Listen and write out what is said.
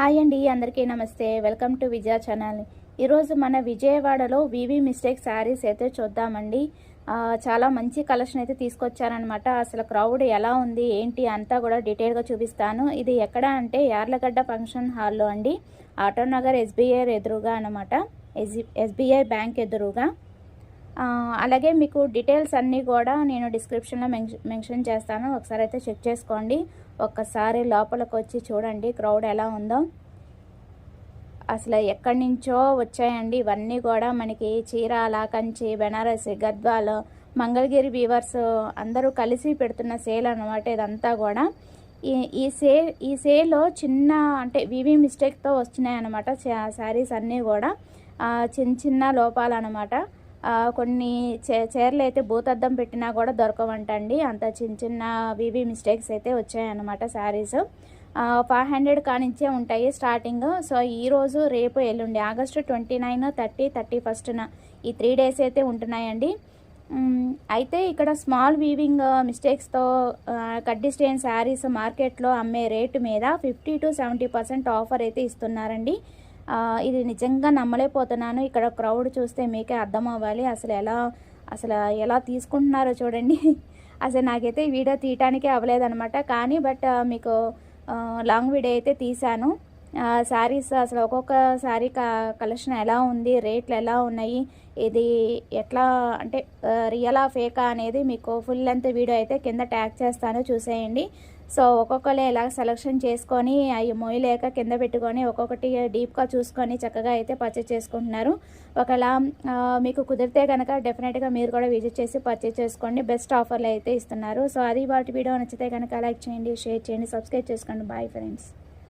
Hi అండి, అందరికీ నమస్తే. Welcome to Vijaya channel. ఈరోజు మన విజయవాడలో వివి మిస్టేక్ శారీస్ అయితే చూద్దామండి. చాలా మంచి కలెక్షన్ అయితే తీసుకొచ్చారనమాట. అసలు క్రౌడ్ ఎలా ఉంది ఏంటి అంతా కూడా డీటెయిల్గా చూపిస్తాను. ఇది ఎక్కడ అంటే యార్లగడ్డ ఫంక్షన్ హాల్లో అండి, ఆటోనగర్ ఎస్బీఐ ఎదురుగా అనమాట, ఎస్బీఐ బ్యాంక్ ఎదురుగా. అలాగే మీకు డీటెయిల్స్ అన్నీ కూడా నేను డిస్క్రిప్షన్లో మెన్షన్ చేస్తాను, ఒకసారి అయితే చెక్ చేసుకోండి. ఒక్కసారి లోపలికి వచ్చి చూడండి క్రౌడ్ ఎలా ఉందో. అసలు ఎక్కడి నుంచో వచ్చాయండి ఇవన్నీ కూడా. మనకి చీరాల, కంచి, బెనారసి, గద్వాల్, మంగళగిరి వీవర్స్ అందరూ కలిసి పెడుతున్న సేల్ అనమాట ఇదంతా కూడా. ఈ సేల్లో చిన్న అంటే వివి మిస్టేక్తో వస్తున్నాయి అనమాట శారీస్ అన్నీ కూడా. చిన్న చిన్న లోపాలన్నమాట. కొన్ని చీరలు అయితే భూతద్దం పెట్టినా కూడా దొరకవంటండి, అంత చిన్న చిన్న వివి మిస్టేక్స్ అయితే వచ్చాయన్నమాట శారీస్. 500 కానించే ఉంటాయి స్టార్టింగ్. సో ఈరోజు, రేపు, ఎల్లుండి ఆగస్టు 29, 30, 31 ఈ 3 డేస్ అయితే ఉంటున్నాయండి. అయితే ఇక్కడ స్మాల్ వీవింగ్ మిస్టేక్స్తో కడ్డీ స్టైన్ శారీస్ మార్కెట్లో అమ్మే రేటు మీద 50 to 70% ఆఫర్ అయితే ఇస్తున్నారండి. ఇది నిజంగా నమ్మలేకపోతున్నాను. ఇక్కడ క్రౌడ్ చూస్తే మీకే అర్థం అవ్వాలి అసలు ఎలా తీసుకుంటున్నారో చూడండి. అసలు నాకైతే ఈ వీడియో తీయటానికే అవ్వలేదనమాట. కానీ మీకు లాంగ్ వీడియో అయితే తీశాను. శారీస్ అసలు ఒక్కొక్క శారీ కలెక్షన్ ఎలా ఉంది, రేట్లు ఎలా ఉన్నాయి, ఇది ఎట్లా అంటే రియలా ఫేకా అనేది మీకు ఫుల్ లెంత్ వీడియో అయితే కింద ట్యాగ్ చేస్తాను, చూసేయండి. సో ఒక్కొక్కరు ఇలా సెలెక్షన్ చేసుకొని అవి మోయలేక కింద పెట్టుకొని ఒక్కొక్కటి డీప్గా చూసుకొని చక్కగా అయితే పర్చేజ్ చేసుకుంటున్నారు. ఒకవేళ మీకు కుదిరితే కనుక డెఫినెట్గా మీరు కూడా విజిట్ చేసి పర్చేజ్ చేసుకోండి. బెస్ట్ ఆఫర్లు అయితే ఇస్తున్నారు. సో అది వాటి వీడియో నచ్చితే కనుక లైక్ చేయండి, షేర్ చేయండి, సబ్స్క్రైబ్ చేసుకోండి. Bye friends.